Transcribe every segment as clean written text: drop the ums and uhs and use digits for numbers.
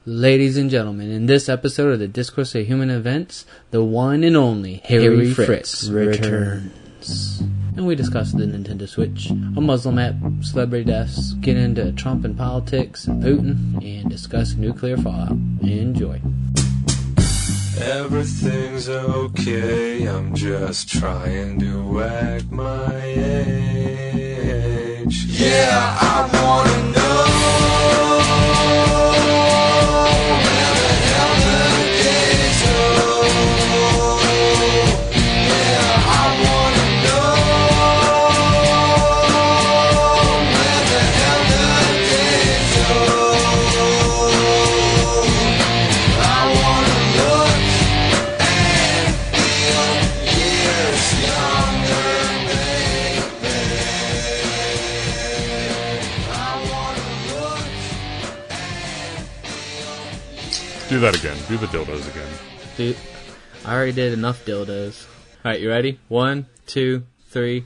Ladies and gentlemen, in this episode of the Discourse of Human Events, the one and only Harry Fritz returns. And we discuss the Nintendo Switch, a Muslim app, celebrity deaths, get into Trump and politics and Putin, and discuss nuclear fallout. Enjoy. Everything's okay, I'm just trying to wag my age. Yeah, I wanna know where the hell the days go. Yeah, I wanna know where the hell the days go. I wanna look and feel years younger, baby. I wanna look and feel years. Do that again. Do the dildos again. Dude, I already did enough dildos. Alright, you ready? 1, 2, 3.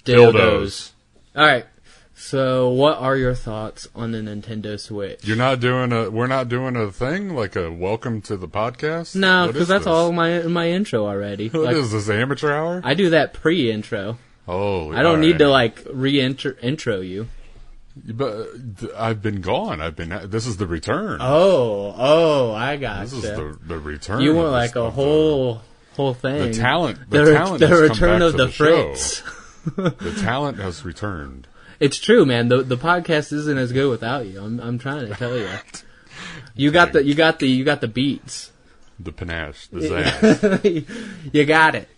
Dildos. Alright, so what are your thoughts on the Nintendo Switch? We're not doing a thing like a welcome to the podcast? No, What because is that's this? all my intro already. What is this, amateur hour? I do that pre-intro. Oh, I don't need to intro you. But I've been gone. This is the return. Oh, I got This is the return. You want of like this- a of whole thing. the talent. The talent has come return back of to the show. Fritz. The talent has returned. It's true, man. The podcast isn't as good without you. I'm trying to tell you. You got the beats. The panache, the zazz. You got it.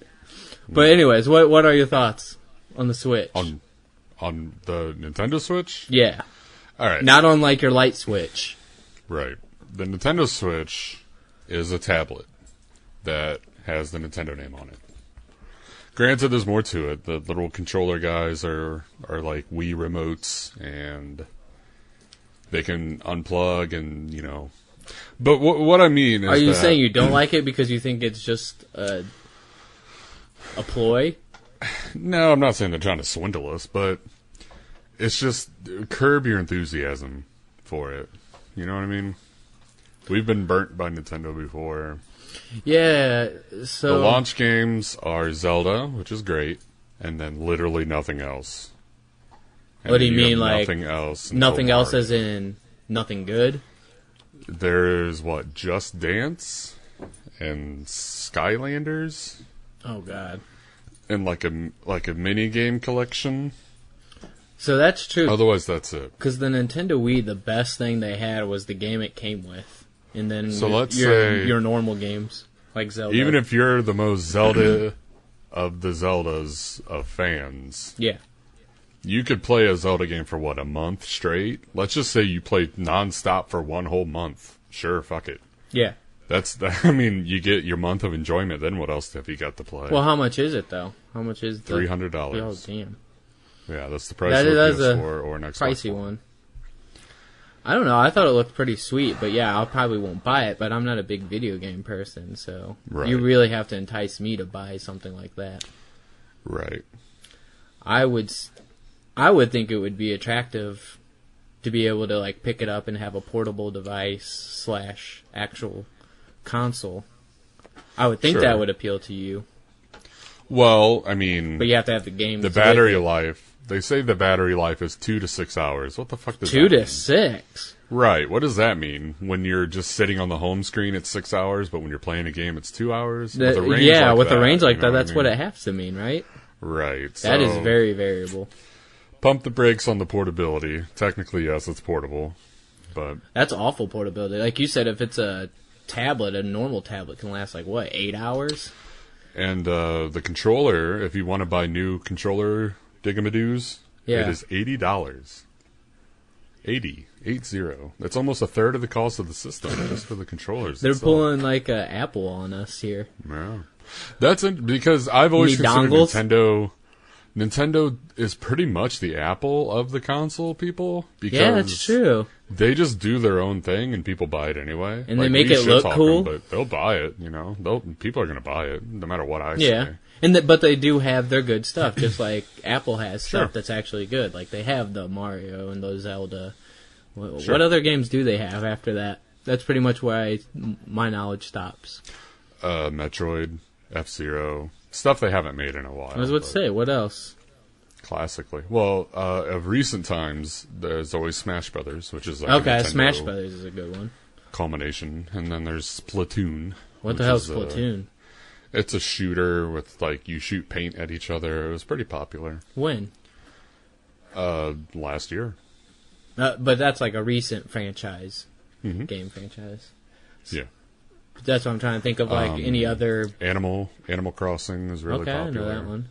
But anyways, what are your thoughts on the Switch? on the Nintendo Switch. Yeah, All right. not on like your light switch. Right. The Nintendo Switch is a tablet that has the Nintendo name on it. Granted, there's more to it. The little controller guys are like Wii remotes, and they can unplug and, you know. But what I mean is Are you that- saying you don't like it because you think it's just a ploy? No, I'm not saying they're trying to swindle us, but it's just curb your enthusiasm for it. You know what I mean? We've been burnt by Nintendo before. Yeah. So The launch games are Zelda, which is great, and then literally nothing else. And What do then you mean, have like, nothing else? until nothing else Mario. as in nothing good? There's what, Just Dance and Skylanders Oh God. and like a mini game collection. So that's true. Otherwise, that's it. Because the Nintendo Wii, the best thing they had was the game it came with, and then So let's your say- your normal games like Zelda. Even if you're the most Zelda of the Zeldas of fans, yeah, you could play a Zelda game for what, a month straight? Let's just say you played nonstop for one whole month. Sure, fuck it. yeah. I mean, you get your month of enjoyment. Then what else have you got to play? Well, how much is it though? How much is the $300. Oh damn, Yeah, that's the price That of a is a PS4 or an Xbox pricey one. I don't know. I thought it looked pretty sweet, but yeah, I probably won't buy it. But I'm not a big video game person, so Right. you really have to entice me to buy something like that. Right. I would think it would be attractive to be able to like pick it up and have a portable device / actual console. I would think Sure. that would appeal to you, Well, I mean, but you have to have the game. the battery life. They say the battery life is 2 to 6 hours. What the fuck does 2 that to mean? 6. Right. What does that mean? When you're just sitting on the home screen, it's 6 hours, but when you're playing a game, it's 2 hours? With a range Yeah, like with that, a range like you know that, that's what I it mean? has to mean, right? Right. That is so very variable. Pump the brakes on the portability. Technically, yes, it's portable, but That's awful portability. Like you said, if it's a tablet, a normal tablet can last like what, 8 hours? and the controller, if you want to buy new controller digamadoos, Yeah. it is $80. 80. That's almost a third of the cost of the system just for the controllers. They're itself. pulling like Apple on us here. Yeah. That's because I've always Need considered dongles? Nintendo is pretty much the Apple of the console people because Yeah, that's true. they just do their own thing and people buy it anyway. And they make it look shit-talk cool. them, but they'll buy it, you know. People are going to buy it no matter what I Yeah. say. But they do have their good stuff, just like Apple has Sure. stuff that's actually good. Like they have the Mario and the Zelda. What Sure. other games do they have after that? That's pretty much where my knowledge stops. Metroid, F-Zero, stuff they haven't made in a while. I was about to say, what else? Classically. Well, of recent times, there's always Smash Brothers, which is like okay, Smash Brothers is a good one. Culmination. And then there's Splatoon. What the hell's Splatoon? It's a shooter with, like, you shoot paint at each other. It was pretty popular. When? Last year. But that's like a recent franchise. Game franchise. Yeah. That's what I'm trying to think of, like, any other... Animal Crossing is really popular. I know that one.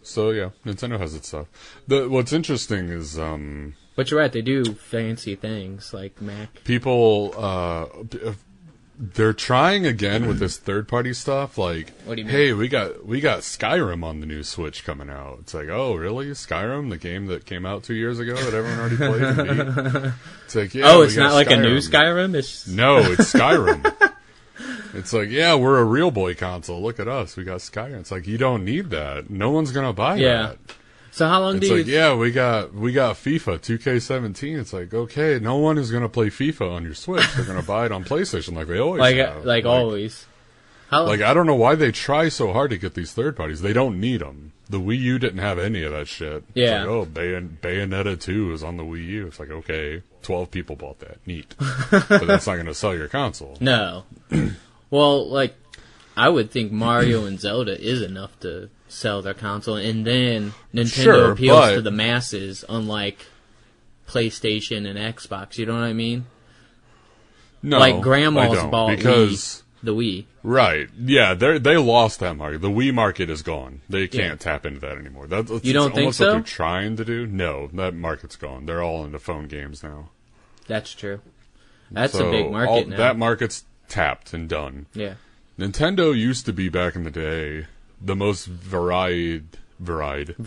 So, yeah, Nintendo has its stuff. What's interesting is... But you're right, they do fancy things, like Mac. People, they're trying again with this third-party stuff. Like, what do you mean? Hey, we got Skyrim on the new Switch coming out. It's like, oh, really? Skyrim, the game that came out 2 years ago that everyone already played and beat? It's like, yeah. Oh, it's not like a new Skyrim? No, it's Skyrim. It's like, yeah, we're a real boy console. Look at us. We got Skyrim. It's like, you don't need that. No one's going to buy that. So how long it's like, yeah, we got FIFA 2K17. It's like, okay, no one is going to play FIFA on your Switch. They're going to buy it on PlayStation like they always have. Like always. Like, I don't know why they try so hard to get these third parties. They don't need them. The Wii U didn't have any of that shit. Yeah. It's like, oh, Bayonetta 2 is on the Wii U. It's like, okay, 12 people bought that. Neat. But that's not going to sell your console. No. Well, like, I would think Mario and Zelda is enough to sell their console, and then Nintendo appeals to the masses, unlike PlayStation and Xbox. You know what I mean? No, like grandma's bought because the Wii. Right? Yeah, they lost that market. The Wii market is gone. They can't tap into that anymore. You don't think so? What they're trying to do. No, that market's gone. They're all into phone games now. That's true. That's a big market now. That market's tapped and done. Yeah. Nintendo used to be back in the day the most varied varied system.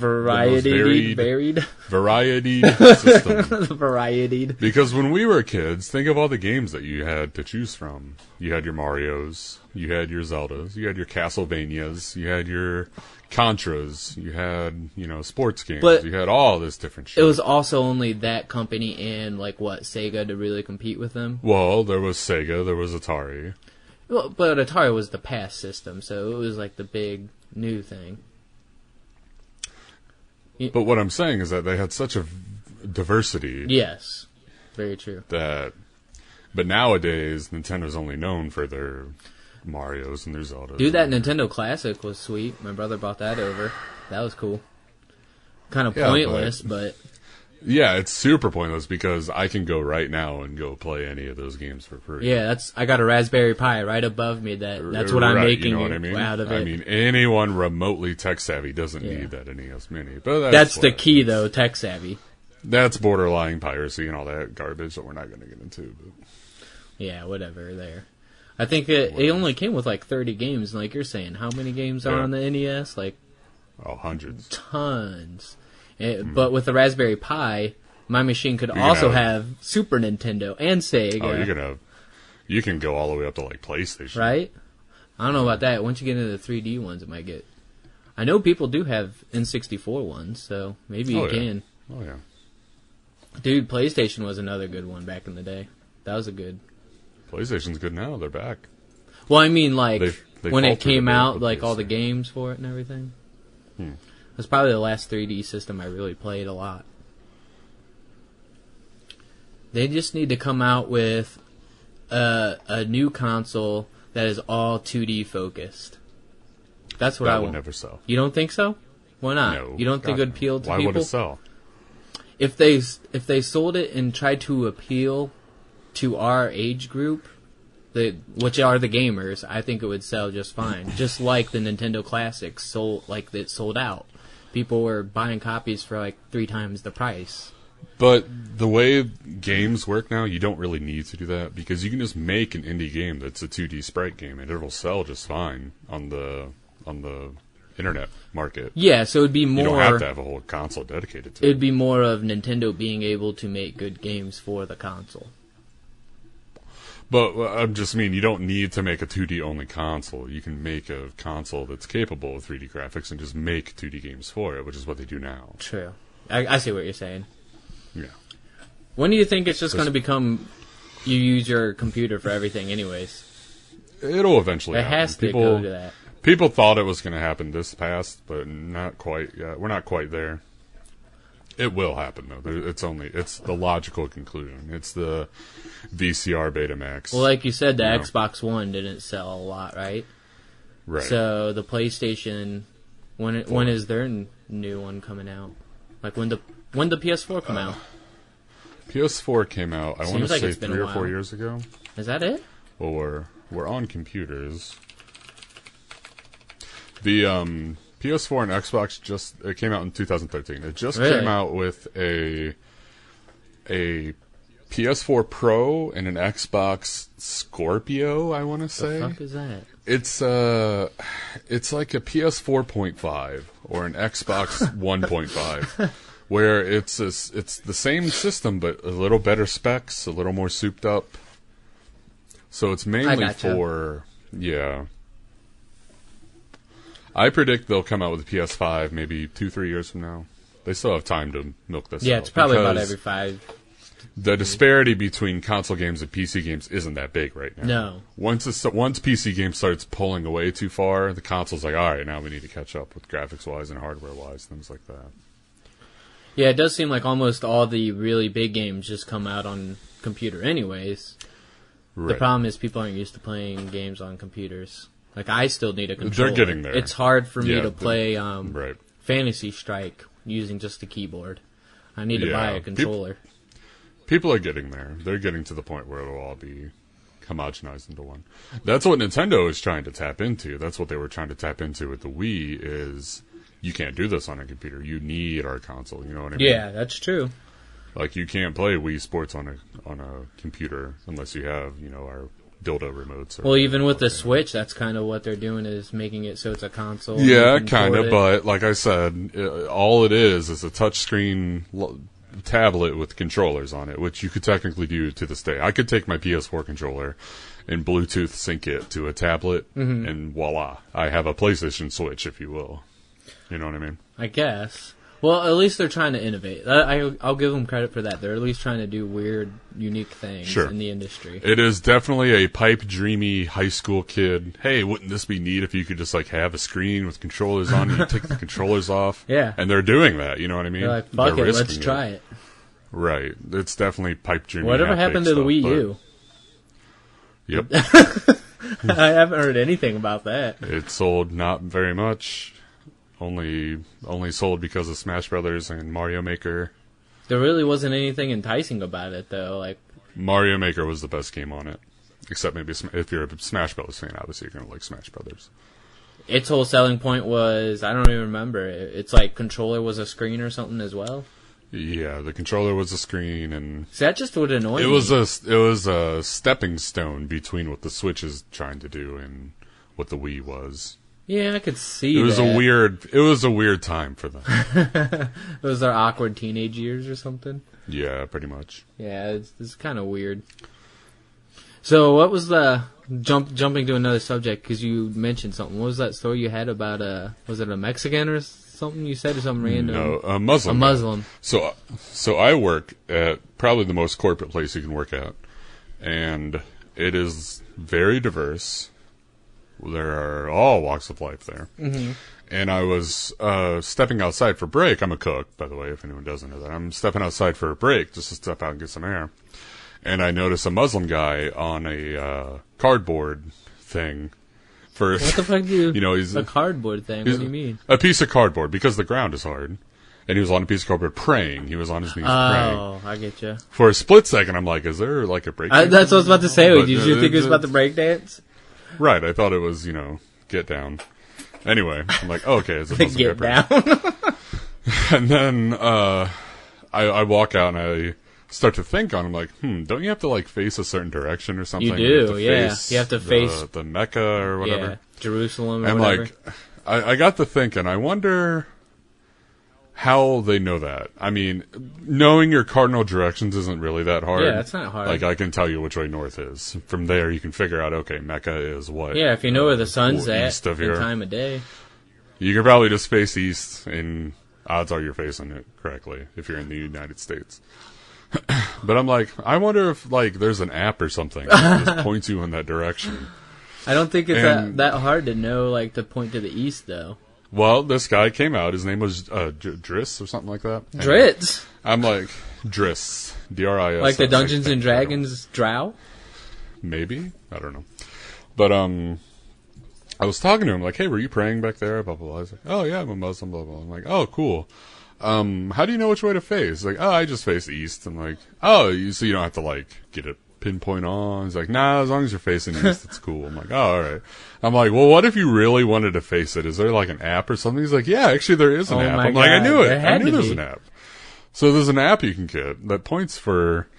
Varied. Because when we were kids, think of all the games that you had to choose from. You had your Marios, you had your Zeldas, you had your Castlevanias, you had your Contras, you had, sports games, but you had all this different shit. It was also only that company and, Sega to really compete with them? Well, there was Sega, there was Atari. Well, but Atari was the past system, so it was the big new thing. But what I'm saying is that they had such a diversity. Yes, very true. But nowadays, Nintendo's only known for their Marios and their Zeldas. Dude, that Nintendo Classic was sweet. My brother brought that over. That was cool. Kind of pointless, but... Yeah, it's super pointless because I can go right now and go play any of those games for free. Yeah, I got a Raspberry Pi right above me. That's what I'm making out of it. I mean, anyone remotely tech savvy doesn't need that NES Mini. But that's the key, though, tech savvy. That's borderline piracy and all that garbage that we're not going to get into. But. Yeah, whatever. There, I think it only came with 30 games. Like you're saying, how many games are on the NES? Hundreds, tons. But with the Raspberry Pi, my machine could also have Super Nintendo and Sega. Oh, you can go all the way up to PlayStation. Right? I don't know about that. Once you get into the 3D ones, it might get... I know people do have N64 ones, so maybe you can. Oh, yeah. Dude, PlayStation was another good one back in the day. That was a good... PlayStation's good now. They're back. Well, I mean, they when it came out, all the games for it and everything. It was probably the last 3D system I really played a lot. They just need to come out with a new console that is all 2D focused. That's what I want. That would never sell. You don't think so? Why not? No. You don't think it would appeal to people? Why would it sell? If they sold it and tried to appeal to our age group, which are the gamers, I think it would sell just fine. Just like the Nintendo Classics sold out. People were buying copies for 3 times the price. But the way games work now, you don't really need to do that because you can just make an indie game that's a 2D sprite game and it'll sell just fine on the internet market. Yeah, so it'd be more... You don't have to have a whole console dedicated to it. It'd be more of Nintendo being able to make good games for the console. But I just mean you don't need to make a 2D-only console. You can make a console that's capable of 3D graphics and just make 2D games for it, which is what they do now. True. I see what you're saying. Yeah. When do you think it's just going to become you use your computer for everything anyways. It'll eventually It happen. has to go to that. People thought it was going to happen this past, but not quite yet. We're not quite there. It will happen, though. It's the logical conclusion. It's the VCR Betamax. Well, like you said, the Xbox One didn't sell a lot, right? Right. So the PlayStation, when is their new one coming out? Like when the PS4 come out? PS4 came out, I want to like say it's been 3 a or 4 while. years ago. Is that it? Well, we're on computers. The PS4 and Xbox it came out in 2013. It just Really? came out with a PS4 Pro and an Xbox Scorpio, I want to say. The fuck is that? It's like a PS4.5 or an Xbox 1.5, where it's the same system but a little better specs, a little more souped up. So it's mainly for I predict they'll come out with a PS5 maybe 2-3 years from now. They still have time to milk this out. Yeah, it's probably about every 5. The disparity between console games and PC games isn't that big right now. No. Once PC game starts pulling away too far, the console's like, all right, now we need to catch up with graphics-wise and hardware-wise, things like that. Yeah, it does seem like almost all the really big games just come out on computer anyways. Right. The problem is people aren't used to playing games on computers. Like, I still need a controller. They're getting there. It's hard for me to play right. Fantasy Strike using just a keyboard. I need to buy a controller. People are getting there. They're getting to the point where it'll all be homogenized into one. That's what Nintendo is trying to tap into. That's what they were trying to tap into with the Wii is you can't do this on a computer. You need our console. You know what I mean? Yeah, that's true. Like, you can't play Wii Sports on a computer unless you have, our dildo remotes. Well, even with the Switch, that's kind of what they're doing is making it so it's a console. Yeah, kind of, but like I said, all it is a touchscreen tablet with controllers on it, which you could technically do to this day. I could take my PS4 controller and Bluetooth sync it to a tablet, and voila, I have a PlayStation Switch, if you will. You know what I mean? I guess. Well, at least they're trying to innovate. I'll give them credit for that. They're at least trying to do weird, unique things in the industry. It is definitely a pipe dreamy high school kid. Hey, wouldn't this be neat if you could just have a screen with controllers on and you take the controllers off? Yeah. And they're doing that, you know what I mean? They're like, fuck it, let's try it. Right. It's definitely pipe dreamy. Whatever happened to the Wii U? Yep. I haven't heard anything about that. It sold not very much. Only sold because of Smash Brothers and Mario Maker. There really wasn't anything enticing about it, though. Like Mario Maker was the best game on it, except maybe if you're a Smash Brothers fan, obviously you're gonna like Smash Brothers. Its whole selling point was I don't even remember. It's like controller was a screen or something as well. Yeah, the controller was a screen, and so that just would annoy me. It was a stepping stone between what the Switch is trying to do and what the Wii was. Yeah, I could see it was that. It was a weird time for them. It was their awkward teenage years or something? Yeah, pretty much. Yeah, it's kind of weird. So what was the... Jumping to another subject, because you mentioned something. What was that story you had about was it a Mexican or something you said, or something random? No, a Muslim. A Muslim. So I work at probably the most corporate place you can work at. And it is very diverse. There are all walks of life there. Mm-hmm. And I was stepping outside for break. I'm a cook, by the way, if anyone doesn't know that. I'm stepping outside for a break just to step out and get some air. And I noticed a Muslim guy on a cardboard thing. What the fuck do you... he's a cardboard thing? What do you mean? A piece of cardboard, because the ground is hard. And he was on a piece of cardboard praying. He was on his knees praying. Oh, I get you. For a split second, I'm like, is there like a break dance? That's what I was about to say. Did you think it was about the break dance? Right, I thought it was, get down. Anyway, I'm like, oh, okay, it's a Muslim get down. And then I walk out and I start to think on. I'm like, don't you have to face a certain direction or something? You do, yeah. You have to face the Mecca or whatever. Yeah, Jerusalem or and whatever. I got to thinking. I wonder how they know that. I mean, knowing your cardinal directions isn't really that hard. Yeah, it's not hard. I can tell you which way north is. From there, you can figure out, okay, Mecca is what? Yeah, if you know where the sun's at, east of and here. time of day. You can probably just face east, and odds are you're facing it correctly if you're in the United States. But I'm like, I wonder if like there's an app or something that just points you in that direction. I don't think it's that hard to know, like, to point to the east, though. Well, this guy came out. His name was Driss or something like that. Dritz? I'm like, Driss. D-R-I-S. Like the Dungeons and Dragons drow? Maybe? I don't know. But, I was talking to him, like, hey, were you praying back there? Blah, blah, blah. He's like, oh, yeah, I'm a Muslim, blah, blah. I'm like, oh, cool. How do you know which way to face? He's like, oh, I just face east. I'm like, oh, so you don't have to, like, get it pinpoint on. He's like, nah, as long as you're facing east, it's cool. I'm like, oh, all right. I'm like, well, what if you really wanted to face it? Is there like an app or something? He's like, yeah, actually there is an app. I'm like, I knew it. I knew there's an app. So there's an app you can get that points for,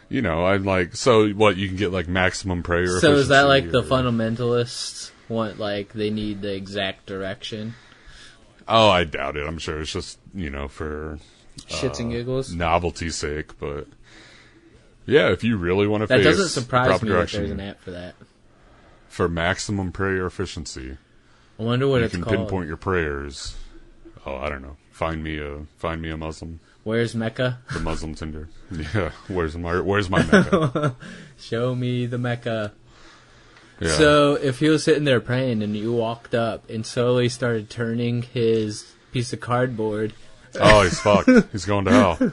you know, I'm like, so what, you can get like maximum prayer. So is that like the fundamentalists want, like, they need the exact direction? Oh, I doubt it. I'm sure it's just, you know, for shits and giggles, novelty's sake, but yeah, if you really want to that face doesn't surprise me that direction, there's an app for that. For maximum prayer efficiency. I wonder what it's called. You can pinpoint your prayers. Oh, I don't know. Find me a Muslim. Where's Mecca? The Muslim Tinder. Yeah, where's my Mecca? Show me the Mecca. Yeah. So if he was sitting there praying and you walked up and slowly started turning his piece of cardboard. Oh, he's fucked. He's going to hell.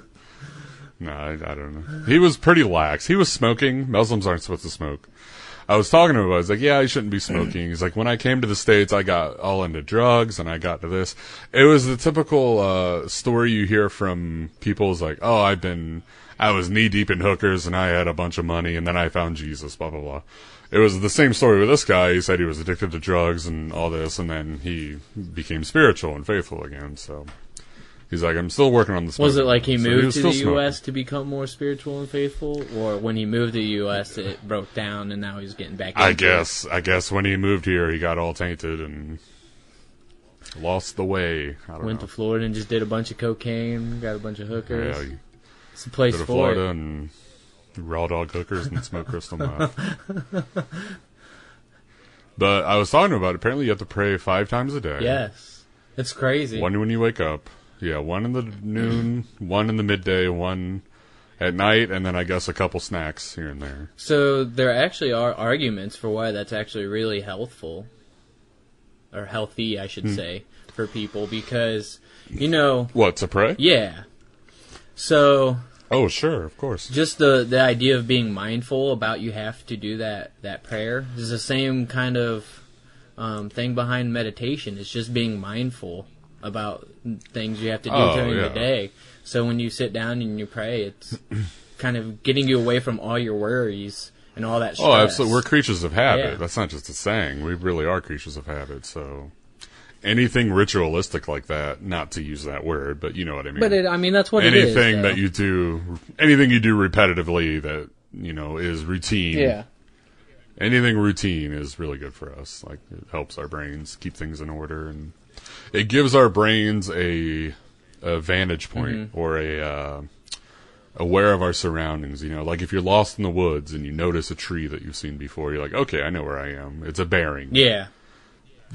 No, I don't know. He was pretty lax. He was smoking. Muslims aren't supposed to smoke. I was talking to him. I was like, yeah, you shouldn't be smoking. He's like, when I came to the States, I got all into drugs and I got to this. It was the typical story you hear from people. Is like, oh, I was knee deep in hookers and I had a bunch of money and then I found Jesus, blah, blah, blah. It was the same story with this guy. He said he was addicted to drugs and all this, and then he became spiritual and faithful again, so... He's like, I'm still working on this. Was it like he moved to the U.S. to become more spiritual and faithful? Or when he moved to the U.S. it broke down and now he's getting back into it? I guess when he moved here he got all tainted and lost the way. Went to Florida and just did a bunch of cocaine, got a bunch of hookers. Yeah, it's the place for Florida it. And raw dog hookers and smoke crystal meth. But I was talking about it. Apparently you have to pray 5 times a day. Yes. It's crazy. 1 when you wake up. Yeah, 1 in the noon, 1 in the midday, 1 at night, and then I guess a couple snacks here and there. So there actually are arguments for why that's actually really healthful, or healthy, I should say, for people, because, you know... What, to pray? Yeah. So... Oh, sure, of course. Just the idea of being mindful about you have to do that prayer is the same kind of thing behind meditation. It's just being mindful about things you have to do during the day. So when you sit down and you pray, it's kind of getting you away from all your worries and all that stress. Oh, absolutely. We're creatures of habit. Yeah. That's not just a saying. We really are creatures of habit. So anything ritualistic like that, not to use that word, but you know what I mean. But that's what it is. Anything that you do, anything you do repetitively that, you know, is routine. Yeah. Anything routine is really good for us. Like, it helps our brains keep things in order, and it gives our brains a vantage point or aware of our surroundings. You know, like if you're lost in the woods and you notice a tree that you've seen before, you're like, okay, I know where I am. It's a bearing. Yeah.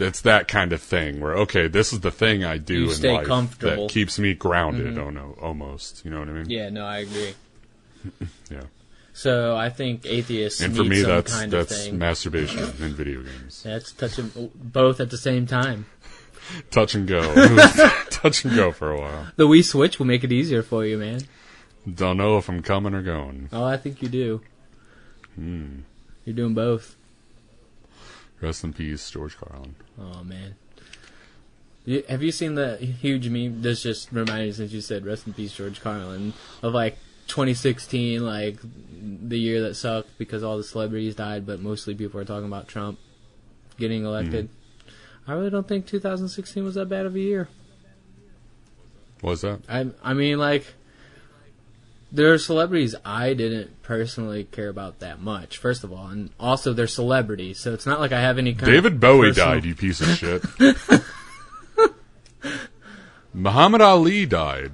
It's that kind of thing where, okay, this is the thing I do in life that keeps me grounded. Oh no, almost. You know what I mean? Yeah, no, I agree. Yeah. So I think atheists and need for me, some that's kind of thing. masturbation in video games. That's touching both at the same time. Touch and go. Touch and go for a while. The Wii Switch will make it easier for you, man. Don't know if I'm coming or going. Oh, I think you do. You're doing both. Rest in peace, George Carlin. Oh, man. Have you seen the huge meme? This just reminded me, since you said rest in peace, George Carlin, of like 2016, like the year that sucked because all the celebrities died, but mostly people are talking about Trump getting elected. I really don't think 2016 was that bad of a year. What was that? I mean, like, there are celebrities I didn't personally care about that much, first of all, and also they're celebrities, so it's not like I have any kind David of Bowie died, you piece of shit. Muhammad Ali died.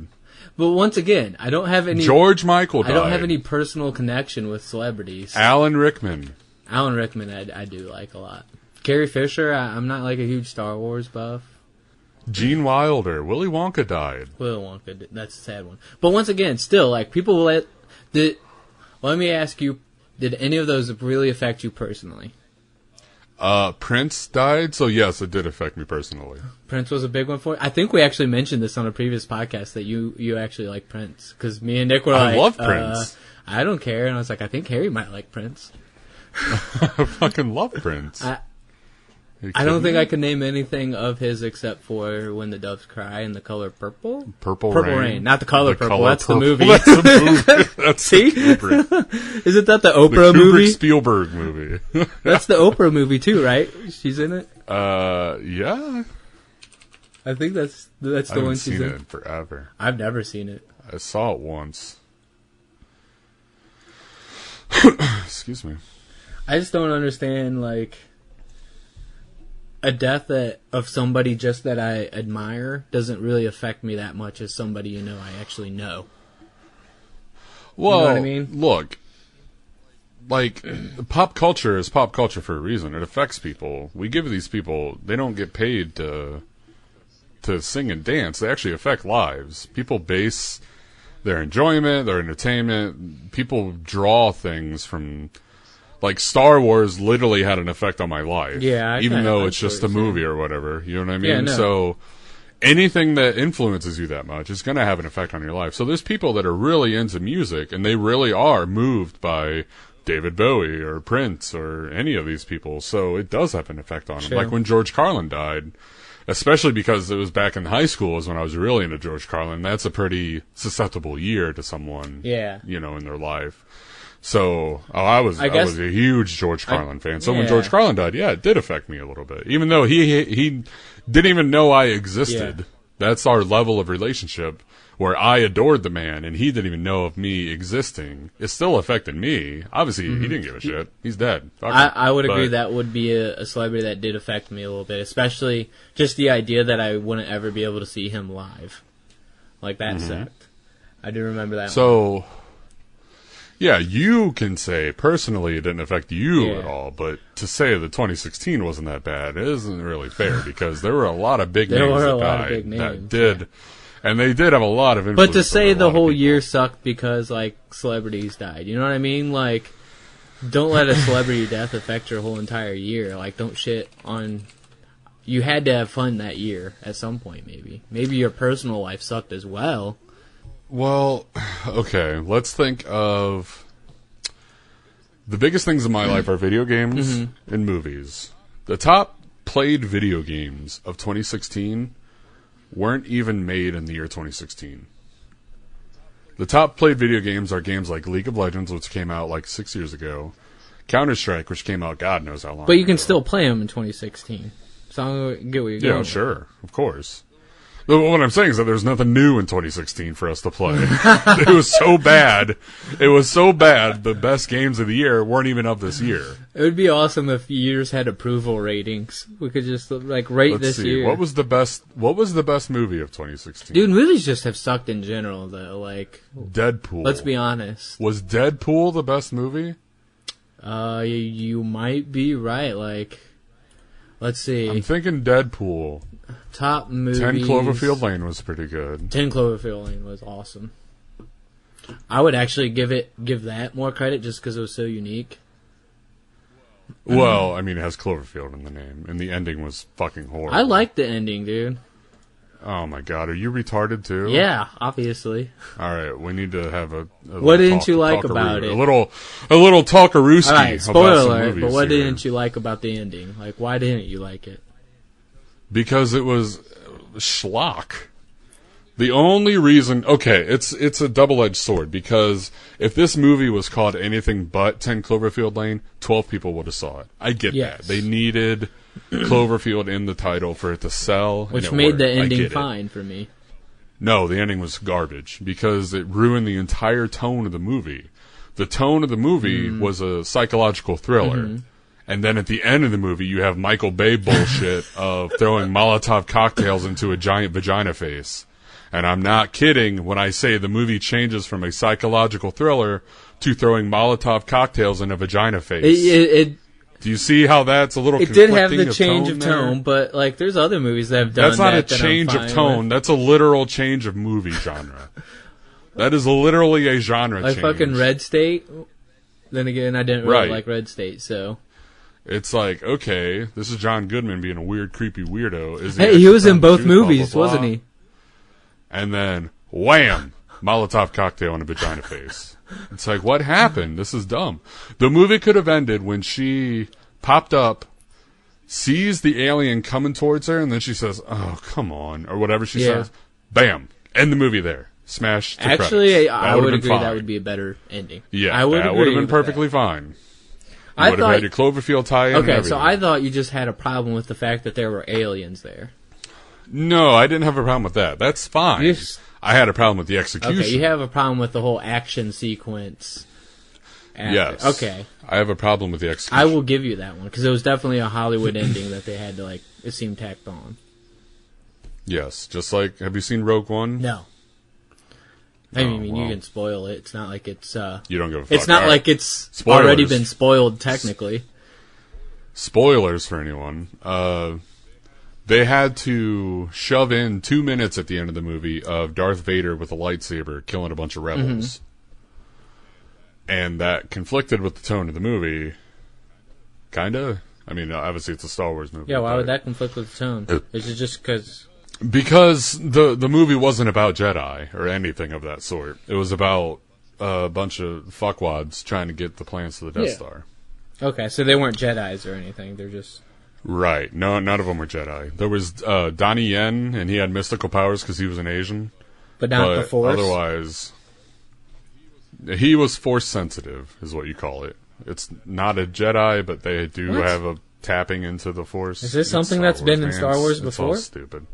But once again, I don't have any... George Michael died. I don't have any personal connection with celebrities. Alan Rickman. Alan Rickman I do like a lot. Carrie Fisher, I'm not like a huge Star Wars buff. Gene Wilder. Willy Wonka died. Willy Wonka, that's a sad one. But once again, still, like, people Let me ask you, did any of those really affect you personally? Prince died, so yes, it did affect me personally. Prince was a big one for you? I think we actually mentioned this on a previous podcast, that you actually like Prince. Because me and Nick were like... I love Prince. I don't care. And I was like, I think Harry might like Prince. I fucking love Prince. I don't think I can name anything of his except for When the Doves Cry and The Color Purple. Purple Rain. Not The Color Purple. Color That's Purple. the movie. That's the movie. That's See? Isn't that the Oprah the movie? Spielberg movie. That's the Oprah movie too, right? She's in it. Yeah. I think that's the one she's in. I haven't seen it in forever. I've never seen it. I saw it once. Excuse me. I just don't understand, like, a death of somebody just that I admire doesn't really affect me that much as somebody I actually know. Well, you know what I mean? Look, like, pop culture is pop culture for a reason. It affects people. We give these people, they don't get paid to sing and dance. They actually affect lives. People base their enjoyment, their entertainment. People draw things from... Like, Star Wars literally had an effect on my life. Yeah. Even though it's just a movie or whatever. You know what I mean? Yeah, no. So, anything that influences you that much is going to have an effect on your life. So, there's people that are really into music, and they really are moved by David Bowie or Prince or any of these people. So, it does have an effect on them. Sure. Like, when George Carlin died, especially because it was back in high school is when I was really into George Carlin. That's a pretty susceptible year to someone, in their life. So, I was a huge George Carlin fan. So when George Carlin died, it did affect me a little bit. Even though he didn't even know I existed. Yeah. That's our level of relationship where I adored the man and he didn't even know of me existing. It still affected me. Obviously, he didn't give a shit. He's dead. I would agree that would be a celebrity that did affect me a little bit, especially just the idea that I wouldn't ever be able to see him live. Like, that sucked. I do remember that one. Yeah, you can say personally it didn't affect you at all, but to say that 2016 wasn't that bad isn't really fair because there were a lot of big names that died that did, and they did have a lot of influence. But to say the whole year sucked because, like, celebrities died, you know what I mean? Like, don't let a celebrity death affect your whole entire year. Like, don't shit on... You had to have fun that year at some point, maybe. Maybe your personal life sucked as well. Well, okay, let's think of... The biggest things in my life are video games and movies. The top played video games of 2016 weren't even made in the year 2016. The top played video games are games like League of Legends, which came out like 6 years ago, Counter-Strike, which came out God knows how long ago. But you can still play them in 2016. So I get what you're going with. Sure, of course. What I'm saying is that there's nothing new in 2016 for us to play. It was so bad. It was so bad. The best games of the year weren't even of this year. It would be awesome if years had approval ratings. We could just rate this year. What was the best movie of 2016? Dude, movies just have sucked in general though. Like Deadpool. Let's be honest. Was Deadpool the best movie? You might be right. Like, let's see. I'm thinking Deadpool. Top movies. 10 Cloverfield Lane was pretty good. 10 Cloverfield Lane was awesome. I would actually give that more credit just because it was so unique. Well, I mean, it has Cloverfield in the name, and the ending was fucking horrible. I liked the ending, dude. Oh my god, are you retarded too? Yeah, obviously. Alright, we need to have a what didn't you like about it? A little talkarooski. Alright, spoiler alert, but what didn't you like about the ending? Like, why didn't you like it? Because it was schlock. The only reason... Okay, it's a double-edged sword, because if this movie was called anything but 10 Cloverfield Lane, 12 people would have saw it. I get that. They needed Cloverfield in the title for it to sell. Which made the ending fine for me. No, the ending was garbage, because it ruined the entire tone of the movie. The tone of the movie was a psychological thriller. And then at the end of the movie, you have Michael Bay bullshit of throwing Molotov cocktails into a giant vagina face. And I'm not kidding when I say the movie changes from a psychological thriller to throwing Molotov cocktails in a vagina face. Do you see how that's a little conflicting? It did have the change of tone, but like there's other movies that have done that. That's not a change of tone. That's a literal change of movie genre. That is literally a genre like change. fucking Red State. Then again, I didn't really like Red State, so. It's like, okay, this is John Goodman being a weird, creepy weirdo. Hey, he was in both movies, wasn't he? And then, wham! Molotov cocktail and a vagina face. It's like, what happened? This is dumb. The movie could have ended when she popped up, sees the alien coming towards her, and then she says, oh, come on, or whatever she says. Bam! End the movie there. Smash to Actually, credits. I would agree that would be a better ending. Yeah, that would have been perfectly fine. You would have had your Cloverfield tie-in. Okay, so I thought you just had a problem with the fact that there were aliens there. No, I didn't have a problem with that. That's fine. I had a problem with the execution. Okay, you have a problem with the whole action sequence. Yes. Okay. I have a problem with the execution. I will give you that one, because it was definitely a Hollywood ending that they had to, like, it seemed tacked on. Yes, just like, have you seen Rogue One? No. I mean, you can spoil it. It's not like it's... you don't give a fuck. It's not like it's already been spoiled, technically. Spoilers for anyone. They had to shove in 2 minutes at the end of the movie of Darth Vader with a lightsaber killing a bunch of rebels. And that conflicted with the tone of the movie. Kinda. I mean, obviously it's a Star Wars movie. Yeah, why would that conflict with the tone? Is it just because... Because the movie wasn't about Jedi or anything of that sort. It was about a bunch of fuckwads trying to get the plans to the Death Star. Okay, so they weren't Jedis or anything. They're just... Right. No, none of them were Jedi. There was Donnie Yen, and he had mystical powers because he was an Asian. But not the Force? Otherwise, he was Force sensitive, is what you call it. It's not a Jedi, but they do have a tapping into the Force. Is this something that's been in Star Wars before? It's all stupid.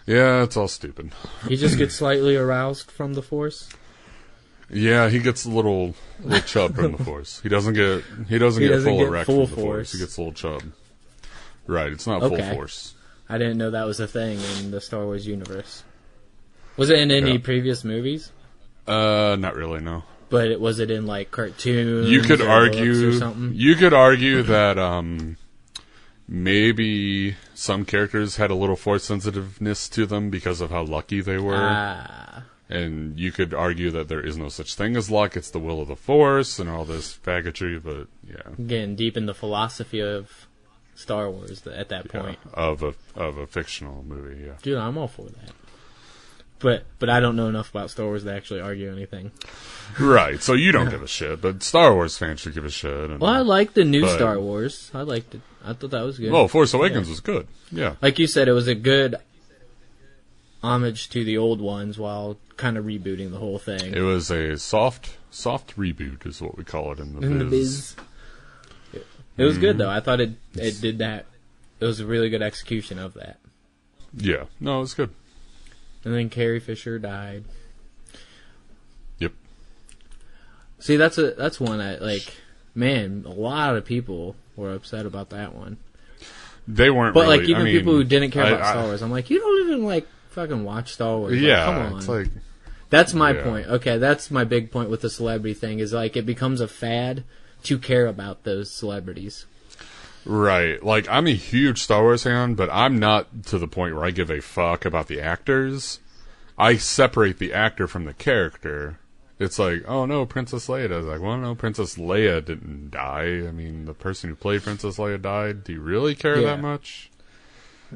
Yeah, it's all stupid. He just gets slightly aroused from the Force? Yeah, he gets a little chub from the Force. He doesn't get full erect from the Force. He gets a little chub. Right, it's not full Force. I didn't know that was a thing in the Star Wars universe. Was it in any previous movies? Not really, no. But was it in like cartoons? You could or argue or something? You could argue that maybe some characters had a little Force sensitiveness to them because of how lucky they were. And you could argue that there is no such thing as luck, it's the will of the Force and all this faggotry, but yeah. Getting deep in the philosophy of Star Wars at that point. Of a fictional movie, yeah. Dude, I'm all for that. But I don't know enough about Star Wars to actually argue anything. Right, so you don't give a shit, but Star Wars fans should give a shit. Well, I like the new Star Wars. I liked it. I thought that was good. Well, Force Awakens was good, yeah. Like you said, it was a good homage to the old ones while kind of rebooting the whole thing. It was a soft reboot is what we call it in the biz. It was good, though. I thought it did that. It was a really good execution of that. Yeah. No, it was good. And then Carrie Fisher died. Yep. See, that's one I like. Man, a lot of people were upset about that one. They weren't, but really, like even people who didn't care about Star Wars, I'm like, you don't even like fucking watch Star Wars. Yeah, like, come on. It's like that's my point. Okay, that's my big point with the celebrity thing. Is like it becomes a fad to care about those celebrities. Right. Like, I'm a huge Star Wars fan, but I'm not to the point where I give a fuck about the actors. I separate the actor from the character. It's like, oh no, Princess Leia dies. Like, well, no, Princess Leia didn't die. I mean, the person who played Princess Leia died. Do you really care that much?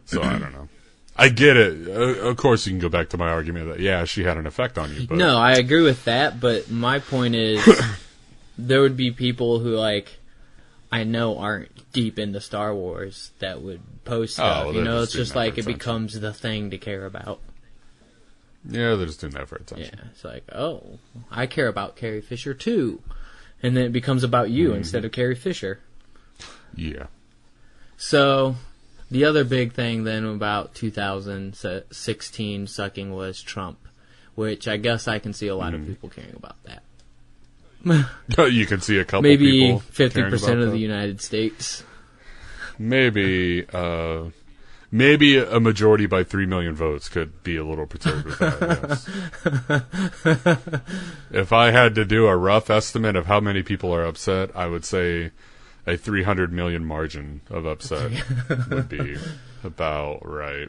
So, I don't know. I get it. Of course, you can go back to my argument that, yeah, she had an effect on you. But no, I agree with that, but my point is there would be people who, like, I know aren't deep into Star Wars that would post stuff. Well, you know, it's just like it becomes the thing to care about. Yeah, they're just doing that for attention. Yeah, it's like, oh, I care about Carrie Fisher too. And then it becomes about you instead of Carrie Fisher. Yeah. So, the other big thing then about 2016 sucking was Trump, which I guess I can see a lot of people caring about that. You can see a couple maybe people. Maybe 50% of the United States. Maybe a majority by 3 million votes could be a little perturbed with that, yes. If I had to do a rough estimate of how many people are upset, I would say a 300 million margin of upset would be about right.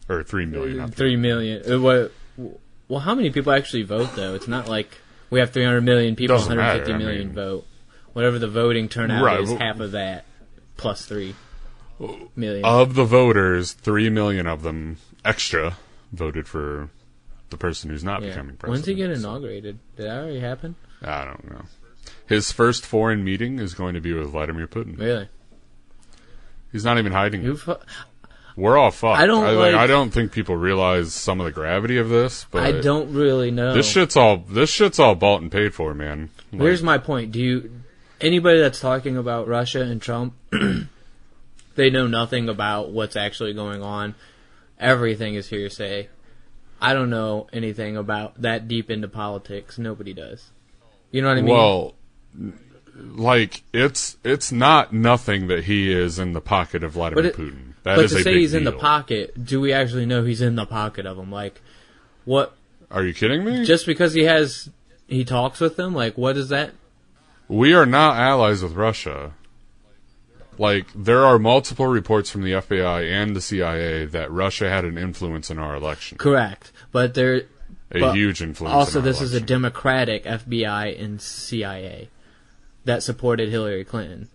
Or 3 million. 3 million. Well, how many people actually vote, though? It's not like we have 300 million people, Doesn't 150 matter, million vote. Whatever the voting turnout Right, is, well- half of that, plus 3 million. Of the voters, 3 million of them extra voted for the person who's not becoming president. When's he get so- inaugurated? Did that already happen? I don't know. His first foreign meeting is going to be with Vladimir Putin. Really? He's not even hiding it. Who fu- We're all fucked. I don't like- I don't think people realize some of the gravity of this, but I don't really know. this shit's all bought and paid for, man. Like, Here's my point. Anybody that's talking about Russia and Trump, they know nothing about what's actually going on. Everything is hearsay. I don't know anything about that deep into politics. Nobody does. You know what I mean? Well, like it's not nothing that he is in the pocket of Vladimir Putin. That but is to a say big he's in the deal. pocket, do we actually know he's in the pocket of him? Like, what? Are you kidding me? Just because he talks with them, like, what is that? We are not allies with Russia. Like, there are multiple reports from the FBI and the CIA that Russia had an influence in our election. Correct, but Huge influence. Also, in our this is a election. Democratic FBI and CIA that supported Hillary Clinton.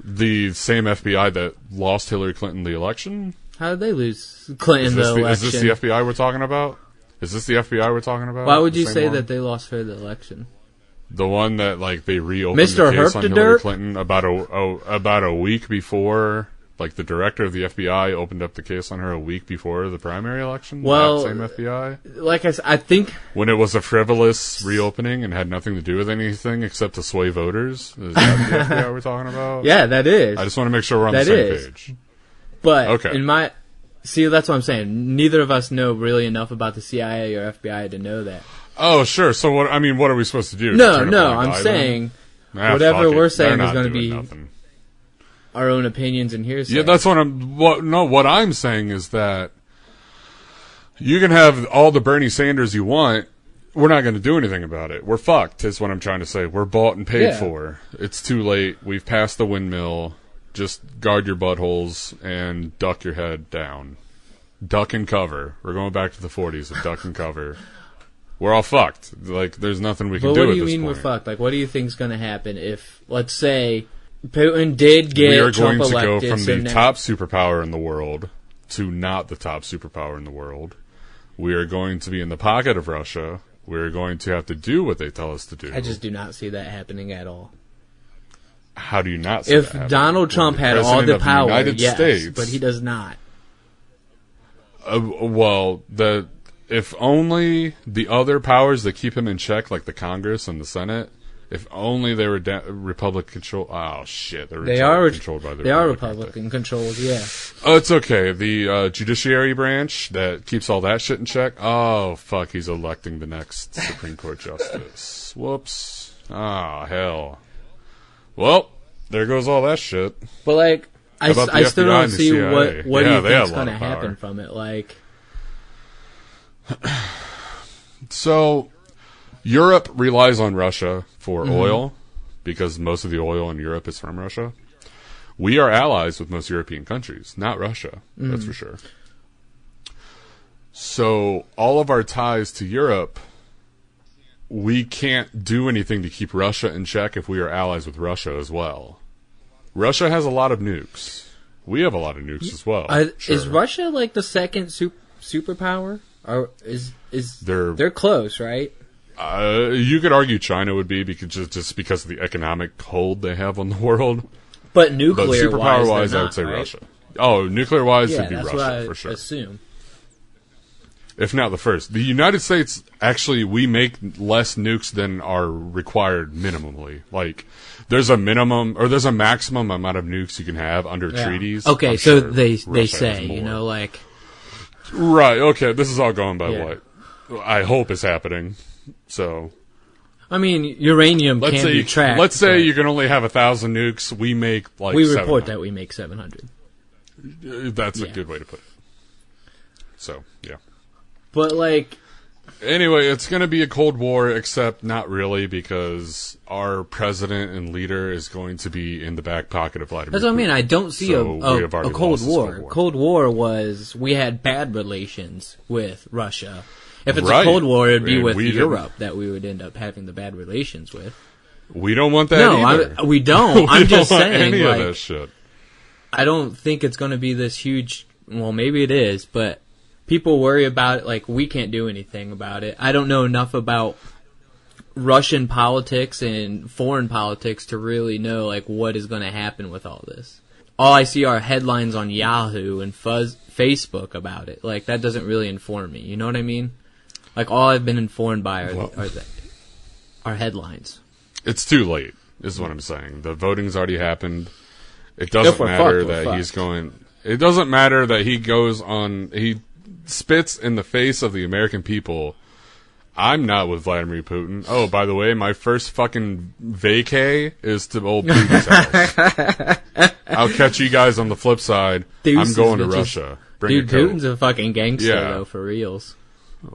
The same FBI that lost Hillary Clinton the election? How did they lose Clinton the election? Is this the FBI we're talking about? Is this the FBI we're talking about? Why would The you same say one? that they lost her the election? The one that, like, they reopened Mr. the case on Herp the Hillary Derp? Clinton about a week before, like, the director of the FBI opened up the case on her a week before the primary election? Well, That same FBI? Like I said, I think When it was a frivolous reopening and had nothing to do with anything except to sway voters? Is that the FBI we're talking about? yeah, that is. I just want to make sure we're on That the same is. page. But Okay. see, that's what I'm saying. Neither of us know really enough about the CIA or FBI to know that. Oh, sure. So, what are we supposed to do? No, Turn a no, blind I'm eye saying then? whatever Fuck it. we're saying They're is not gonna doing be nothing. our own opinions and hearsay. Yeah, that's what I'm saying is that you can have all the Bernie Sanders you want. We're not going to do anything about it. We're fucked, is what I'm trying to say. We're bought and paid for. It's too late. We've passed the windmill. Just guard your buttholes and duck your head down. Duck and cover. We're going back to the 40s of duck and cover. We're all fucked. Like, there's nothing we can But do what at do you this mean point. we're fucked? Like, what do you think's going to happen if, let's say, Putin did get We are Trump going to elected? go from so the now- top superpower in the world to not the top superpower in the world. We are going to be in the pocket of Russia. We're going to have to do what they tell us to do. I just do not see that happening at all. How do you not see If that happening? Donald Trump We're had all president the of power, United yes, States. but he does not. If only the other powers that keep him in check, like the Congress and the Senate, if only they were Republican controlled. Oh shit, They are controlled by the They are Republican. Republican controlled, yeah. Oh, it's okay. The judiciary branch that keeps all that shit in check. Oh fuck, he's electing the next Supreme Court justice. Whoops. Ah, hell. Well, there goes all that shit. But like, I about the still FBI don't and the see CIA? what do Yeah, you they have think's a lot going to of power. happen from it. Like, So, Europe relies on Russia for Mm-hmm. oil because most of the oil in Europe is from Russia. We are allies with most European countries, not Russia. That's for sure. So, all of our ties to Europe, we can't do anything to keep Russia in check if we are allies with Russia as well. Russia has a lot of nukes. We have a lot of nukes as well. Sure. Is Russia like the second superpower? Or they're close, right? You could argue China would be because just because of the economic hold they have on the world. But But nuclear superpower-wise, I not, would say right? Russia. Oh, nuclear-wise, Yeah, it'd be that's Russia, what I for sure. assume. If not the first. The United States, actually, we make less nukes than are required minimally. Like, there's a minimum, or there's a maximum amount of nukes you can have under Yeah. treaties. Okay, I'm so sure they Russia say, has you more. know, like, Right, okay, this is all going by Yeah. what I hope is happening. So, I mean, uranium can be tracked. let's say but you can only have 1,000 nukes, we make like we 700. report that we make 700. That's a Yeah. good way to put it. So, yeah. But like, Anyway, it's going to be a Cold War, except not really, because our president and leader is going to be in the back pocket of Vladimir that's what I mean. Putin. I don't see So we have a already Cold lost this War. Cold War. Cold War was we had bad relations with Russia, If it's a Cold War, it'd be with Europe that we would end up having the bad relations with. We don't want that either. No, we don't. I'm just saying, any of that shit. I don't think it's going to be this huge... Well, maybe it is, but people worry about it like we can't do anything about it. I don't know enough about Russian politics and foreign politics to really know like what is going to happen with all this. All I see are headlines on Yahoo and Facebook about it. Like, that doesn't really inform me. You know what I mean? Like, all I've been informed by are headlines. It's too late, is what I'm saying. The voting's already happened. It doesn't matter that he's going... It doesn't matter that he goes on... He spits in the face of the American people. I'm not with Vladimir Putin. Oh, by the way, my first fucking vacay is to old Putin's house. I'll catch you guys on the flip side. I'm going to Russia. Dude, Putin's a fucking gangster, though, for reals.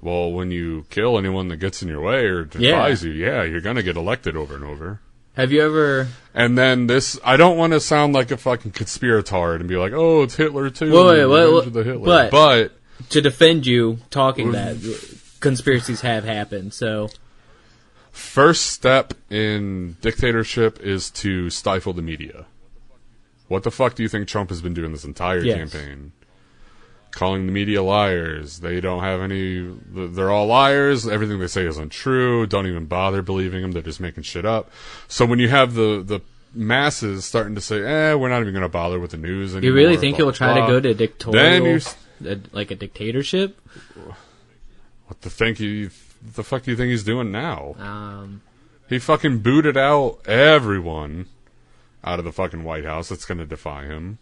Well, when you kill anyone that gets in your way or defies you, you're going to get elected over and over. Have you ever... And then this... I don't want to sound like a fucking conspiratard and be like, oh, it's Hitler, too. But to defend you talking that, conspiracies have happened, so... First step in dictatorship is to stifle the media. What the fuck do you think Trump has been doing this entire campaign? Calling the media liars. They don't have any... They're all liars. Everything they say is untrue. Don't even bother believing them. They're just making shit up. So when you have the masses starting to say, we're not even going to bother with the news anymore. You really think he'll try to go to dictatorial... like a dictatorship? What the fuck do you think he's doing now? He fucking booted out everyone out of the fucking White House that's going to defy him.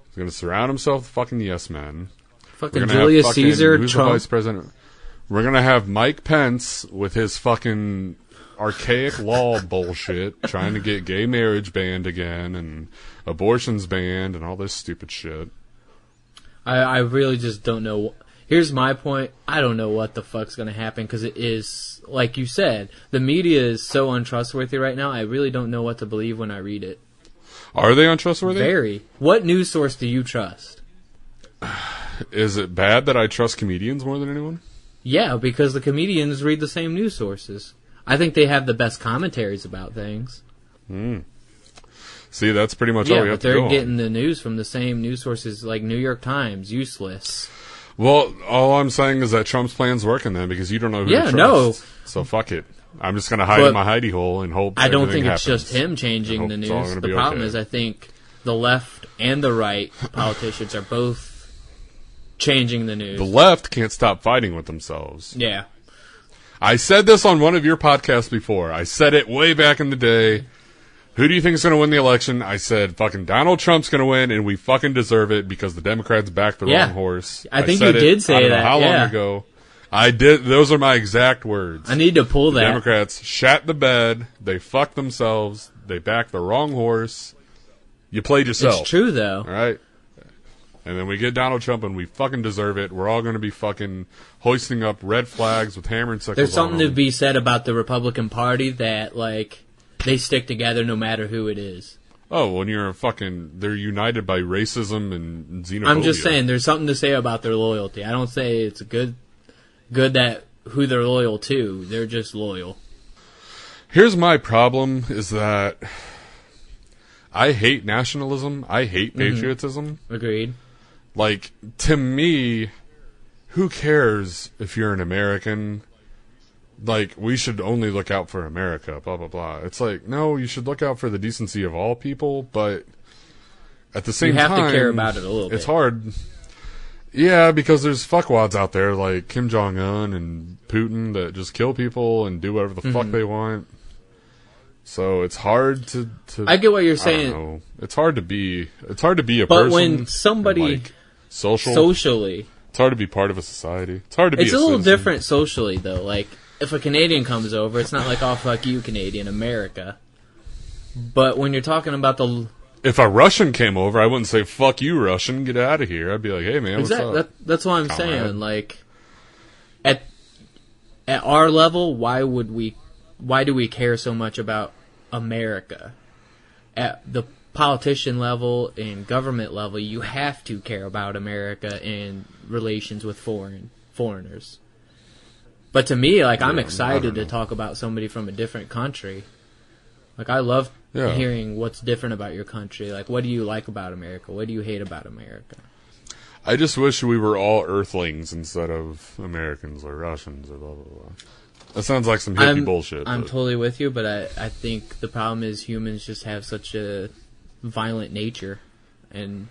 He's going to surround himself with fucking yes men. Fucking Julius Caesar, who's Trump. The vice president? We're going to have Mike Pence with his fucking archaic law bullshit, trying to get gay marriage banned again and abortions banned and all this stupid shit. I really just don't know. Here's my point. I don't know what the fuck's going to happen because it is, like you said, the media is so untrustworthy right now. I really don't know what to believe when I read it. Are they untrustworthy? Very. What news source do you trust? Is it bad that I trust comedians more than anyone? Yeah, because the comedians read the same news sources. I think they have the best commentaries about things. See, that's pretty much all we have to go on. They're getting the news from the same news sources like New York Times. Useless. Well, all I'm saying is that Trump's plan's working then because you don't know who to trust. No. So fuck it. I'm just going to hide in my hidey hole and hope I don't think happens. it's just him changing the news. The problem is I think the left and the right politicians are both changing the news. The left can't stop fighting with themselves. Yeah. I said this on one of your podcasts before. I said it way back in the day. Who do you think is going to win the election? I said fucking Donald Trump's going to win, and we fucking deserve it because the Democrats backed the wrong horse. I think you did say that. I don't know how long ago. I did. Those are my exact words. I need to pull that. The Democrats shat the bed. They fucked themselves. They backed the wrong horse. You played yourself. It's true, though. All right? And then we get Donald Trump, and we fucking deserve it. We're all going to be fucking hoisting up red flags with hammer and sickles. There's something to be said about the Republican Party that, like, they stick together no matter who it is. Oh, when you're a fucking... They're united by racism and xenophobia. I'm just saying, there's something to say about their loyalty. I don't say it's good that who they're loyal to. They're just loyal. Here's my problem, is that I hate nationalism. I hate patriotism. Agreed. Like, to me, who cares if you're an American? Like, we should only look out for America, blah, blah, blah. It's like, no, you should look out for the decency of all people, but at the same time... You have to care about it a little bit. It's hard. Yeah, because there's fuckwads out there like Kim Jong-un and Putin that just kill people and do whatever the fuck they want. So it's hard to I get what you're saying. I don't know. It's hard to be a person. But when somebody like, socially, it's hard to be part of a society. It's hard to be. It's a little different socially though. Like if a Canadian comes over, it's not like, oh fuck you, Canadian, America. But when you're talking about if a Russian came over, I wouldn't say, fuck you, Russian, get out of here. I'd be like, hey, man, what's up? That's what I'm saying. Like, at our level, why do we care so much about America? At the politician level and government level, you have to care about America and relations with foreigners. But to me, like, I'm Yeah, I excited don't to know. talk about somebody from a different country. Like, I love Yeah. hearing what's different about your country. Like, what do you like about America? What do you hate about America? I just wish we were all Earthlings instead of Americans or Russians or blah, blah, blah. That sounds like some hippie bullshit. I'm but- totally with you, but I think the problem is humans just have such a violent nature, and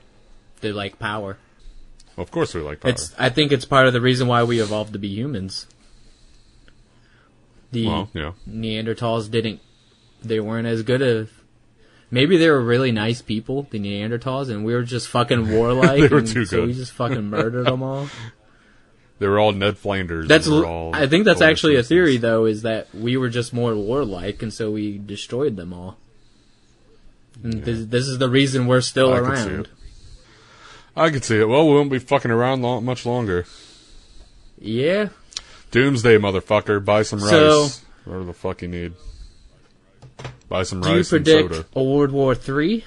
they like power. Well, of course we like power. I think it's part of the reason why we evolved to be humans. The Well, yeah. Neanderthals they weren't as good of... Maybe they were really nice people, the Neanderthals, and we were just fucking warlike. They were and too so good. we just fucking murdered them all. They were all Ned Flanders. That's and we're all I think that's Polish actually a citizens. theory, though, is that we were just more warlike, and so we destroyed them all. And this is the reason we're still I could see around. it. I could see it. Well, we won't be fucking around much longer. Yeah. Doomsday, motherfucker. Buy some So- rice. Whatever the fuck you need. Buy some Do you rice and predict soda. a World War III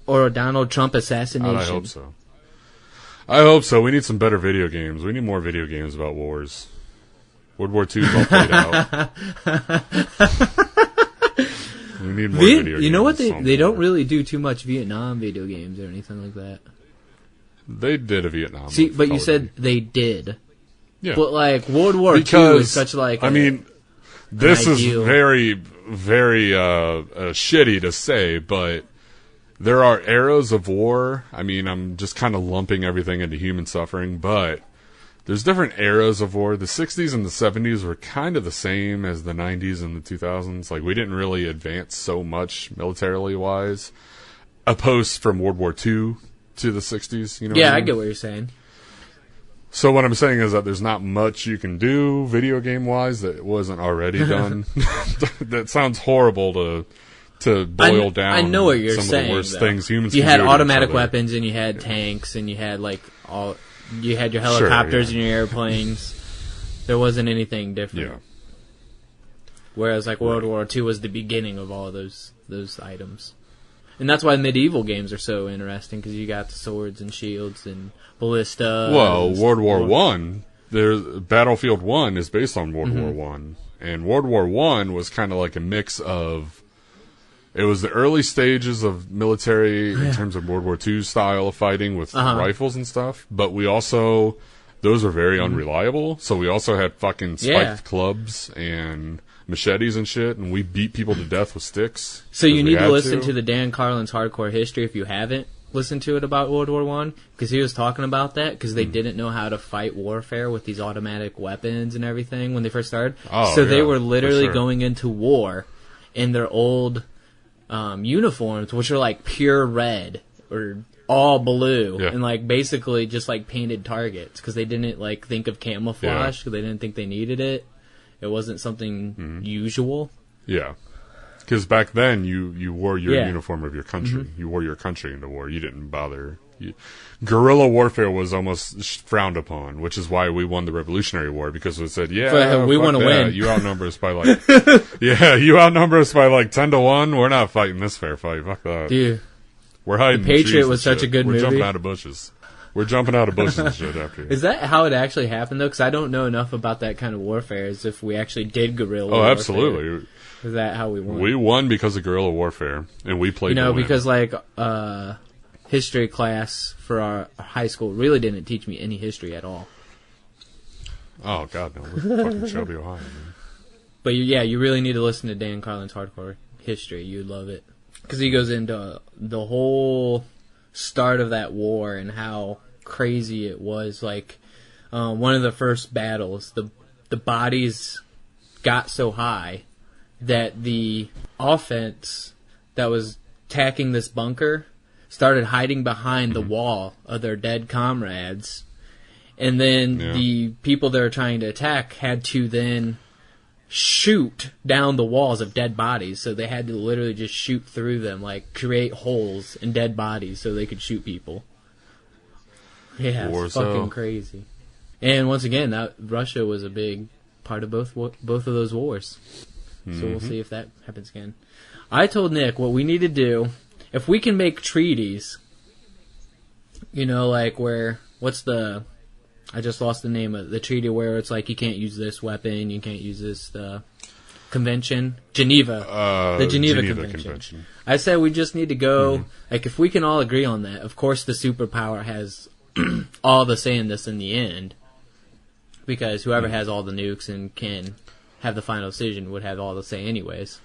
or a Donald Trump assassination? I hope so. I hope so. We need some better video games. We need more video games about wars. World War II is all played out. We need more video games. You know what? They somewhere. don't really do too much Vietnam video games or anything like that. They did a Vietnam. See, but you Call of said Duty. they did. Yeah. But like World War II Because, is such like I mean, this is ideal. very, very shitty to say, but there are eras of war. I mean, I'm just kind of lumping everything into human suffering, but there's different eras of war. The 60s and the 70s were kind of the same as the 90s and the 2000s. Like, we didn't really advance so much militarily-wise, opposed from World War II to the 60s. You know yeah, what I I mean? get what you're saying. So what I'm saying is that there's not much you can do video game wise that wasn't already done. That sounds horrible to boil down. I know what you're some saying. of the worst though. things humans. You can had do to each automatic other. weapons, and you had tanks, and you had you had your Sure, helicopters yeah. and your airplanes. There wasn't anything different. Yeah, Whereas like World War II was the beginning of all of those items. And that's why medieval games are so interesting, because you got the swords and shields and ballista. well, and World War One. There's Battlefield 1 is based on World Mm-hmm. War One, and World War One was kind of like a mix of. It was the early stages of military in terms of World War II style of fighting with rifles and stuff, but we also those were very unreliable. So we also had fucking spiked Yeah. clubs and machetes and shit, and we beat people to death with sticks. So you 'cause we need to had listen to the Dan Carlin's Hardcore History if you haven't listened to it about World War One, because he was talking about that because they didn't know how to fight warfare with these automatic weapons and everything when they first started. Oh, so they yeah, were for literally sure. going into war in their old uniforms, which are like pure red or all blue, Yeah. and like basically just like painted targets because they didn't like think of camouflage because they didn't think they needed it. It wasn't something usual. Yeah. Because back then, you wore your Yeah. uniform of your country. You wore your country into war. You didn't bother. Guerrilla warfare was almost frowned upon, which is why we won the Revolutionary War, because it said, yeah, We fuck wanna that. win. You outnumber us by like, you outnumber us by like 10-1. We're not fighting this fair fight. Fuck that. Dude, We're hiding. The Patriot trees and was such shit. a good We're movie. jumping out of bushes. We're jumping out of bushes and shit after. is that how it actually happened though? Because I don't know enough about that kind of warfare as if we actually did guerrilla Oh, warfare. absolutely. Is that how we won? We won because of guerrilla warfare, and we played. You know, to win. because like history class for our high school really didn't teach me any history at all. Oh God, no! We're fucking Shelby, Ohio. Man. But you really need to listen to Dan Carlin's Hardcore History. You'd love it because he goes into the whole start of that war and how crazy it was. Like one of the first battles, the bodies got so high that the offense that was attacking this bunker started hiding behind the wall of their dead comrades. And then the people that are trying to attack had to then shoot down the walls of dead bodies. So they had to literally just shoot through them, like create holes in dead bodies so they could shoot people. Yeah, it's fucking crazy. And once again, that Russia was a big part of both of those wars. So we'll see if that happens again. I told Nick what we need to do, if we can make treaties, you know, like where, what's the I just lost the name of the treaty where it's like you can't use this weapon, you can't use this convention. Geneva. The Geneva Convention. I said we just need to go, like, if we can all agree on that, of course the superpower has all the say in this in the end, because whoever has all the nukes and can have the final decision would have all the say anyways.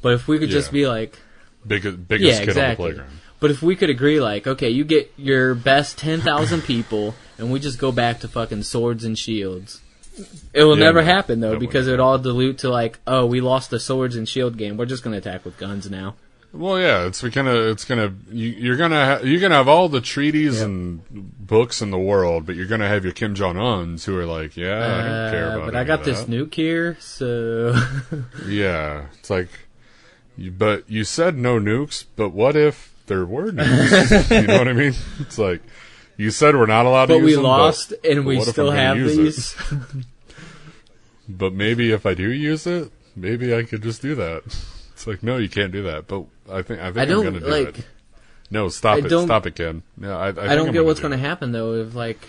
But if we could just be like... biggest kid on the playground. But if we could agree, like, okay, you get your best 10,000 people, and we just go back to fucking swords and shields. It will never happen, though, because it would all dilute to, like, oh, we lost the swords and shield game. We're just going to attack with guns now. Well, yeah, you're gonna have all the treaties and books in the world, but you're gonna have your Kim Jong-uns who are like, yeah, I don't care about it. But I got this nuke here, so... Yeah, it's like, but you said no nukes, but what if there were nukes? You know what I mean? It's like, you said we're not allowed to use them, but we lost, and we still have these. But maybe if I do use it, maybe I could just do that. It's like, no, you can't do that. But I think I'm going to do it. No, stop it, Ken. No, I don't get what's going to happen, though, if, like,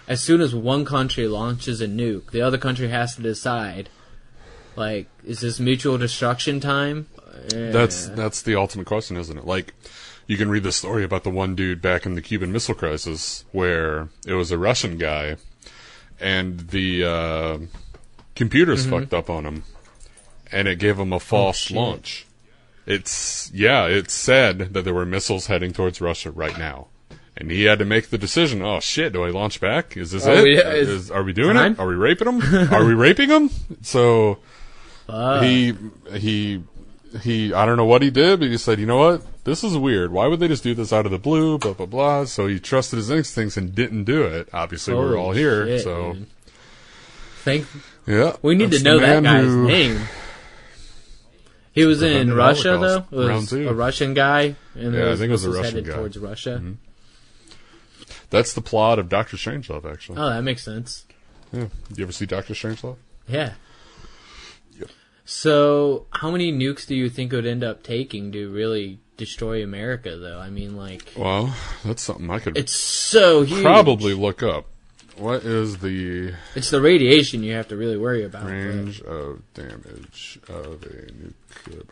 as soon as one country launches a nuke, the other country has to decide, like, is this mutual destruction time? That's the ultimate question, isn't it? Like, you can read the story about the one dude back in the Cuban Missile Crisis where it was a Russian guy and the computers fucked up on him and it gave him a false launch. It said that there were missiles heading towards Russia right now. And he had to make the decision, oh shit, do I launch back? Is this it? Are we doing it? Are we raping him? Are we raping him? So he I don't know what he did, but he said, you know what? This is weird. Why would they just do this out of the blue? Blah, blah, blah. So he trusted his instincts and didn't do it. Obviously, we're all here. Shit, so, we need to know that guy's name. He was in Russia, though? It was a Russian guy? And I think it was a Russian headed guy. Towards Russia? Mm-hmm. That's the plot of Dr. Strangelove, actually. Oh, that makes sense. Yeah. You ever see Dr. Strangelove? Yeah. So, how many nukes do you think it would end up taking to really destroy America, though? I mean, like... Well, that's something I could... It's so huge. Probably look up. What is the... It's the radiation you have to really worry about. Range of damage of a nuclear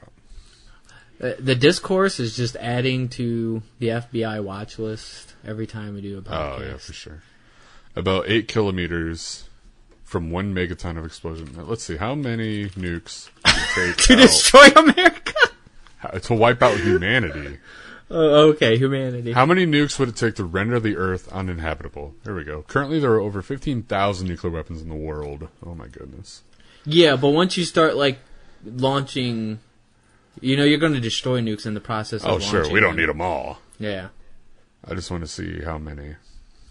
bomb. The Discourse is just adding to the FBI watch list every time we do a podcast. Oh, yeah, for sure. About 8 kilometers... from 1 megaton of explosion. Now, let's see, how many nukes would it take to destroy America? To wipe out humanity. Oh, okay, humanity. How many nukes would it take to render the Earth uninhabitable? There we go. Currently, there are over 15,000 nuclear weapons in the world. Oh my goodness. Yeah, but once you start, like, launching... You know, you're going to destroy nukes in the process of launching. Oh, sure, we don't need them all. Yeah. I just want to see how many.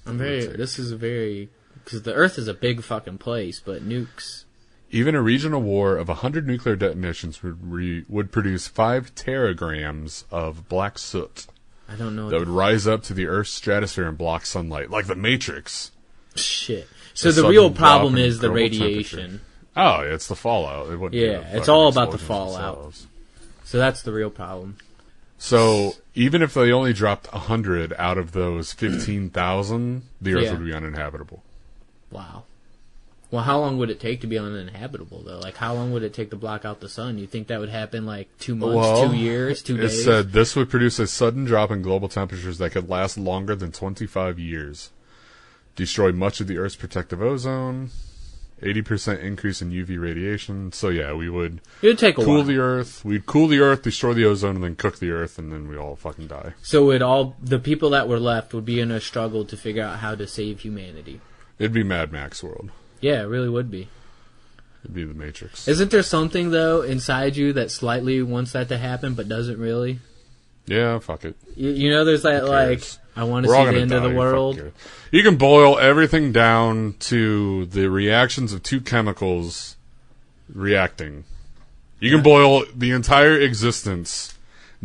This is very... Because the Earth is a big fucking place, but nukes... Even a regional war of 100 nuclear detonations would produce 5 teragrams of black soot. I don't know. That would rise up to the Earth's stratosphere and block sunlight. Like the Matrix. Shit. So the real problem is the radiation. Oh, yeah, it's the fallout. It's all about the fallout. Themselves. So that's the real problem. So even if they only dropped 100 out of those 15,000, the Earth would be uninhabitable. Wow. Well, how long would it take to be uninhabitable, though? Like, how long would it take to block out the sun? You think that would happen, like, 2 months, 2 years, 2 days? It said this would produce a sudden drop in global temperatures that could last longer than 25 years. Destroy much of the Earth's protective ozone. 80% increase in UV radiation. So, yeah, we would cool the Earth. We'd cool the Earth, destroy the ozone, and then cook the Earth, and then we all fucking die. So the people that were left would be in a struggle to figure out how to save humanity. It'd be Mad Max world. Yeah, it really would be. It'd be the Matrix. Isn't there something, though, inside you that slightly wants that to happen, but doesn't really? Yeah, fuck it. You know, there's that, like, I want to see the end of the world. You can boil everything down to the reactions of 2 chemicals reacting. You can boil the entire existence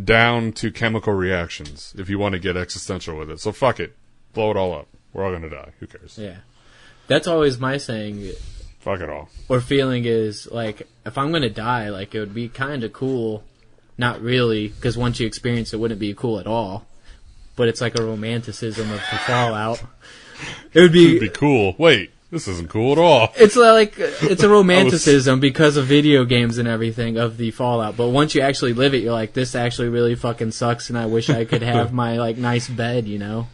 down to chemical reactions if you want to get existential with it. So fuck it. Blow it all up. We're all going to die. Who cares? Yeah. That's always my saying. Fuck it all. Or feeling is, like, if I'm going to die, like, it would be kind of cool. Not really, because once you experience it, wouldn't be cool at all. But it's like a romanticism of the fallout. It would It'd be cool. Wait, this isn't cool at all. It's like it's a romanticism because of video games and everything of the Fallout. But once you actually live it, you're like, this actually really fucking sucks, and I wish I could have my like nice bed, you know.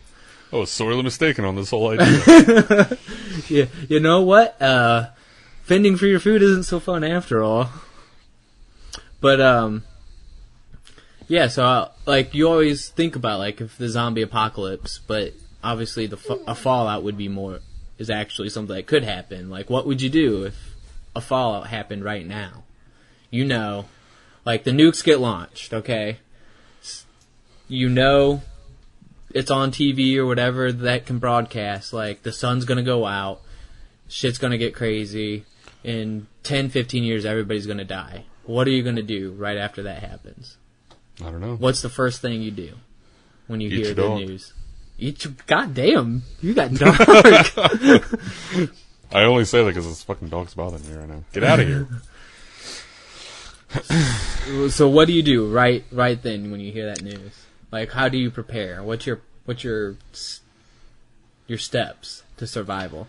I was sorely mistaken on this whole idea. Yeah, you know what? Fending for your food isn't so fun after all. But yeah. So like you always think about like if the zombie apocalypse, but obviously a Fallout would be more. Is actually something that could happen. Like, what would you do if a Fallout happened right now? You know, like the nukes get launched, okay? You know it's on TV or whatever that can broadcast. Like, the sun's gonna go out, shit's gonna get crazy. In 10, 15 years, everybody's gonna die. What are you gonna do right after that happens? I don't know. What's the first thing you do when you hear the dog. news? Goddamn, you got dark. I only say that because this fucking dog's bothering me right now. Get out of here. So what do you do right then when you hear that news? Like, how do you prepare? What's your steps to survival?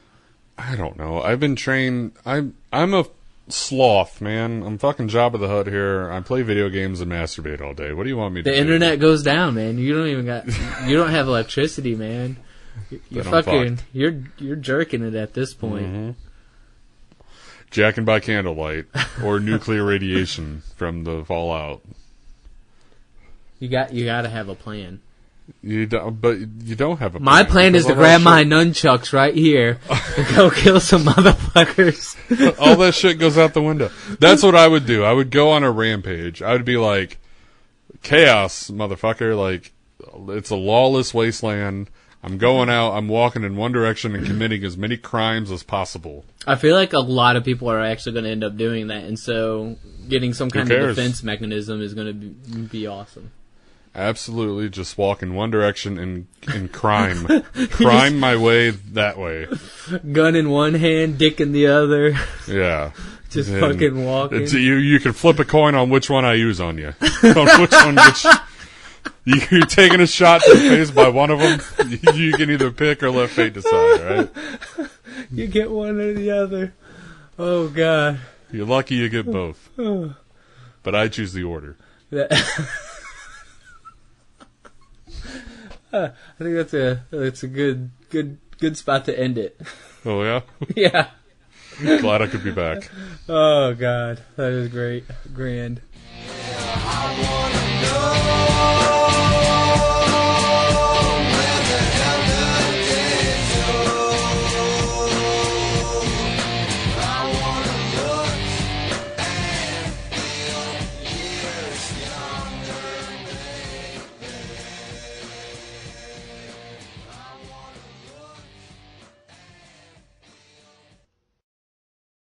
I don't know. I've been trained. I'm a sloth, man. I'm fucking Jabba the Hutt here. I play video games and masturbate all day. What do you want me to do? The internet goes down, man. You don't have electricity, man. You're fucking, you're jerking it at this point. Mm-hmm. Jacking by candlelight or nuclear radiation from the Fallout. You gotta have a plan. But you don't have a plan. My plan is to grab my nunchucks right here and go kill some motherfuckers. All that shit goes out the window. That's what I would do. I would go on a rampage. I would be like, chaos, motherfucker. Like, it's a lawless wasteland. I'm going out, I'm walking in one direction and committing as many crimes as possible. I feel like a lot of people are actually going to end up doing that, and so getting some kind of defense mechanism is going to be awesome. Absolutely, just walk in one direction and crime. Crime my way that way. Gun in one hand, dick in the other. Yeah. Just fucking walking. You can flip a coin on which one I use on you. On which one, you're taking a shot to the face by one of them. You can either pick or let fate decide, right? You get one or the other. Oh, God. You're lucky you get both. But I choose the order. I think that's a good spot to end it. Oh yeah? Yeah. Glad I could be back. Oh God, that is great, grand.